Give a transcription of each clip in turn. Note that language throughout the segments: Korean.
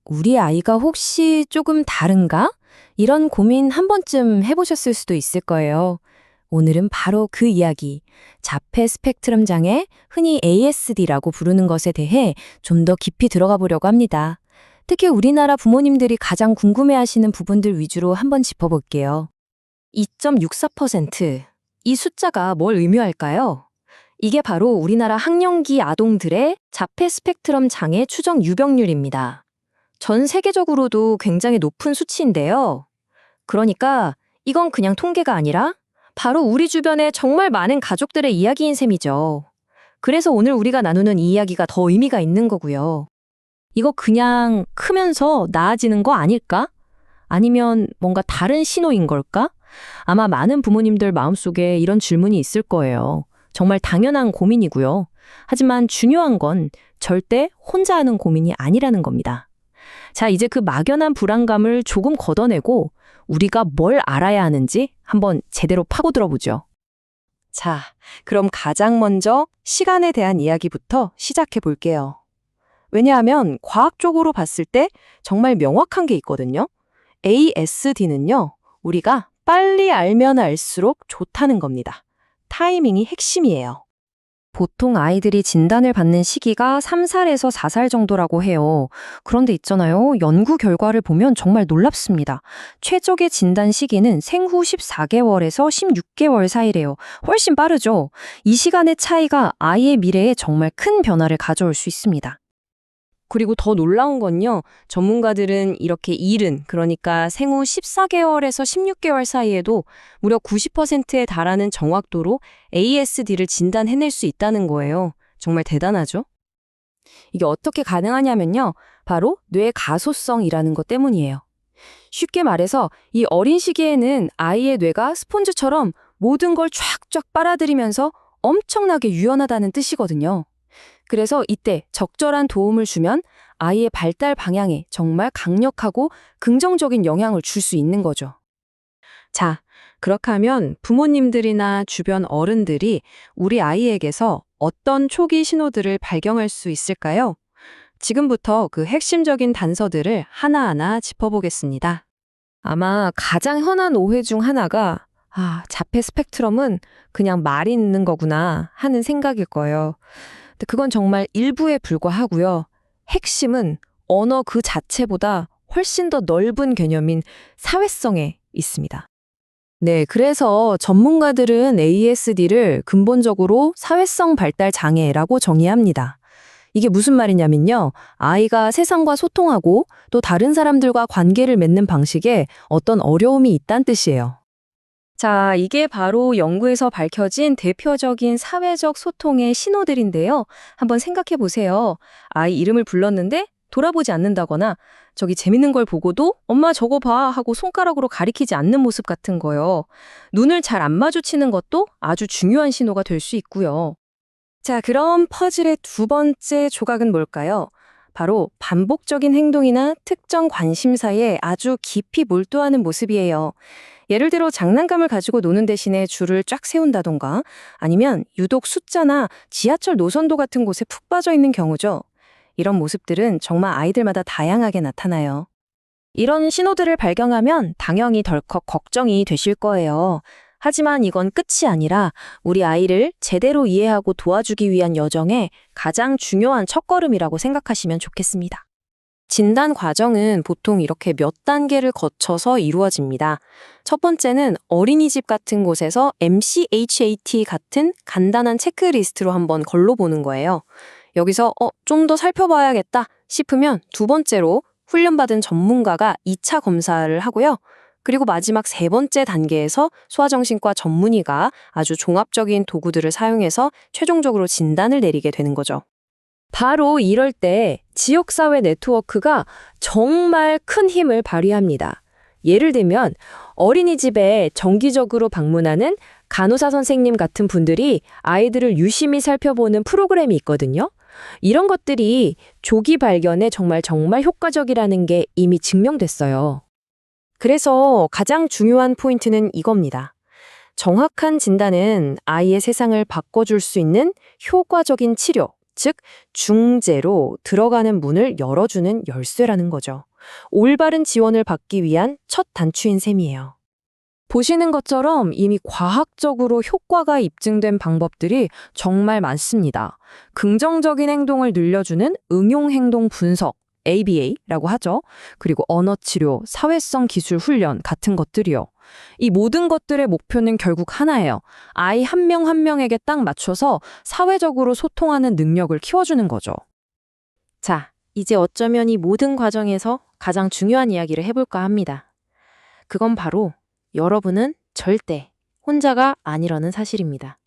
우리 아이가 혹시 조금 다른가? 이런 고민 한 번쯤 해보셨을 수도 있을 거예요. 오늘은 바로 그 이야기, 자폐 스펙트럼 장애, 흔히 ASD라고 부르는 것에 대해 좀 더 깊이 들어가 보려고 합니다. 특히 우리나라 부모님들이 가장 궁금해하시는 부분들 위주로 한번 짚어볼게요. 2.64%. 이 숫자가 뭘 의미할까요? 이게 바로 우리나라 학령기 아동들의 자폐 스펙트럼 장애 추정 유병률입니다. 전 세계적으로도 굉장히 높은 수치인데요. 그러니까 이건 그냥 통계가 아니라 바로 우리 주변에 정말 많은 가족들의 이야기인 셈이죠. 그래서 오늘 우리가 나누는 이 이야기가 더 의미가 있는 거고요. 이거 그냥 크면서 나아지는 거 아닐까? 아니면 뭔가 다른 신호인 걸까? 아마 많은 부모님들 마음속에 이런 질문이 있을 거예요. 정말 당연한 고민이고요. 하지만 중요한 건 절대 혼자 하는 고민이 아니라는 겁니다. 자, 이제 그 막연한 불안감을 조금 걷어내고 우리가 뭘 알아야 하는지 한번 제대로 파고들어 보죠. 자, 그럼 가장 먼저 시간에 대한 이야기부터 시작해 볼게요. 왜냐하면 과학적으로 봤을 때 정말 명확한 게 있거든요. ASD는요, 우리가 빨리 알면 알수록 좋다는 겁니다. 타이밍이 핵심이에요. 보통 아이들이 진단을 받는 시기가 3살에서 4살 정도라고 해요. 그런데 있잖아요. 연구 결과를 보면 정말 놀랍습니다. 최적의 진단 시기는 생후 14개월에서 16개월 사이래요. 훨씬 빠르죠? 이 시간의 차이가 아이의 미래에 정말 큰 변화를 가져올 수 있습니다. 그리고 더 놀라운 건요. 전문가들은 이렇게 이른, 그러니까 생후 14개월에서 16개월 사이에도 무려 90%에 달하는 정확도로 ASD를 진단해낼 수 있다는 거예요. 정말 대단하죠? 이게 어떻게 가능하냐면요. 바로 뇌 가소성이라는 것 때문이에요. 쉽게 말해서 이 어린 시기에는 아이의 뇌가 스폰지처럼 모든 걸 쫙쫙 빨아들이면서 엄청나게 유연하다는 뜻이거든요. 그래서 이때 적절한 도움을 주면 아이의 발달 방향에 정말 강력하고 긍정적인 영향을 줄 수 있는 거죠. 자, 그렇게 하면 부모님들이나 주변 어른들이 우리 아이에게서 어떤 초기 신호들을 발견할 수 있을까요? 지금부터 그 핵심적인 단서들을 하나하나 짚어보겠습니다. 아마 가장 흔한 오해 중 하나가 자폐 스펙트럼은 그냥 말이 있는 거구나 하는 생각일 거예요. 근데 그건 정말 일부에 불과하고요. 핵심은 언어 그 자체보다 훨씬 더 넓은 개념인 사회성에 있습니다. 네, 그래서 전문가들은 ASD를 근본적으로 사회성 발달 장애라고 정의합니다. 이게 무슨 말이냐면요. 아이가 세상과 소통하고 또 다른 사람들과 관계를 맺는 방식에 어떤 어려움이 있다는 뜻이에요. 자, 이게 바로 연구에서 밝혀진 대표적인 사회적 소통의 신호들인데요. 한번 생각해 보세요. 아이 이름을 불렀는데 돌아보지 않는다거나 저기 재밌는 걸 보고도 엄마 저거 봐 하고 손가락으로 가리키지 않는 모습 같은 거요. 눈을 잘 안 마주치는 것도 아주 중요한 신호가 될 수 있고요. 자, 그럼 퍼즐의 두 번째 조각은 뭘까요? 바로 반복적인 행동이나 특정 관심사에 아주 깊이 몰두하는 모습이에요. 예를 들어 장난감을 가지고 노는 대신에 줄을 쫙 세운다던가 아니면 유독 숫자나 지하철 노선도 같은 곳에 푹 빠져 있는 경우죠. 이런 모습들은 정말 아이들마다 다양하게 나타나요. 이런 신호들을 발견하면 당연히 덜컥 걱정이 되실 거예요. 하지만 이건 끝이 아니라 우리 아이를 제대로 이해하고 도와주기 위한 여정의 가장 중요한 첫걸음이라고 생각하시면 좋겠습니다. 진단 과정은 보통 이렇게 몇 단계를 거쳐서 이루어집니다. 첫 번째는 어린이집 같은 곳에서 MCHAT 같은 간단한 체크리스트로 한번 걸러보는 거예요. 여기서 좀 더 살펴봐야겠다 싶으면 두 번째로 훈련받은 전문가가 2차 검사를 하고요. 그리고 마지막 세 번째 단계에서 소아정신과 전문의가 아주 종합적인 도구들을 사용해서 최종적으로 진단을 내리게 되는 거죠. 바로 이럴 때 지역사회 네트워크가 정말 큰 힘을 발휘합니다. 예를 들면 어린이집에 정기적으로 방문하는 간호사 선생님 같은 분들이 아이들을 유심히 살펴보는 프로그램이 있거든요. 이런 것들이 조기 발견에 정말 효과적이라는 게 이미 증명됐어요. 그래서 가장 중요한 포인트는 이겁니다. 정확한 진단은 아이의 세상을 바꿔줄 수 있는 효과적인 치료, 즉, 중재로 들어가는 문을 열어주는 열쇠라는 거죠. 올바른 지원을 받기 위한 첫 단추인 셈이에요. 보시는 것처럼 이미 과학적으로 효과가 입증된 방법들이 정말 많습니다. 긍정적인 행동을 늘려주는 응용행동 분석, ABA라고 하죠. 그리고 언어치료, 사회성 기술 훈련 같은 것들이요. 이 모든 것들의 목표는 결국 하나예요. 아이 한 명 한 명에게 딱 맞춰서 사회적으로 소통하는 능력을 키워주는 거죠. 자, 이제 어쩌면 이 모든 과정에서 가장 중요한 이야기를 해볼까 합니다. 그건 바로 여러분은 절대 혼자가 아니라는 사실입니다.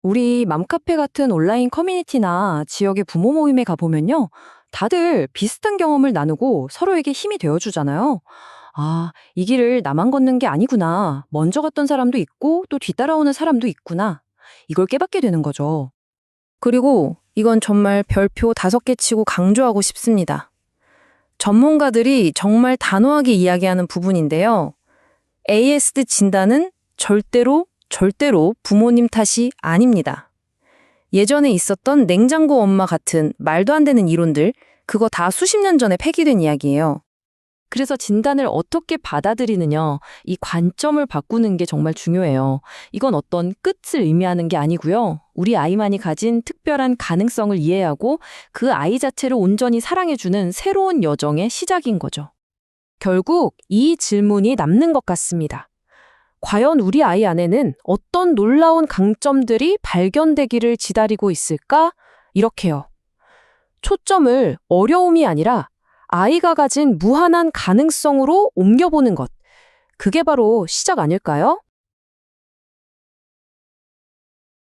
우리 맘카페 같은 온라인 커뮤니티나 지역의 부모 모임에 가보면요. 다들 비슷한 경험을 나누고 서로에게 힘이 되어주잖아요. 아, 이 길을 나만 걷는 게 아니구나. 먼저 갔던 사람도 있고 또 뒤따라오는 사람도 있구나. 이걸 깨닫게 되는 거죠. 그리고 이건 정말 별표 5개 치고 강조하고 싶습니다. 전문가들이 정말 단호하게 이야기하는 부분인데요. ASD 진단은 절대로 부모님 탓이 아닙니다. 예전에 있었던 냉장고 엄마 같은 말도 안 되는 이론들, 그거 다 수십 년 전에 폐기된 이야기예요. 그래서 진단을 어떻게 받아들이느냐, 이 관점을 바꾸는 게 정말 중요해요. 이건 어떤 끝을 의미하는 게 아니고요. 우리 아이만이 가진 특별한 가능성을 이해하고 그 아이 자체를 온전히 사랑해주는 새로운 여정의 시작인 거죠. 결국 이 질문이 남는 것 같습니다. 과연 우리 아이 안에는 어떤 놀라운 강점들이 발견되기를 기다리고 있을까? 이렇게요. 초점을 어려움이 아니라 아이가 가진 무한한 가능성으로 옮겨보는 것. 그게 바로 시작 아닐까요?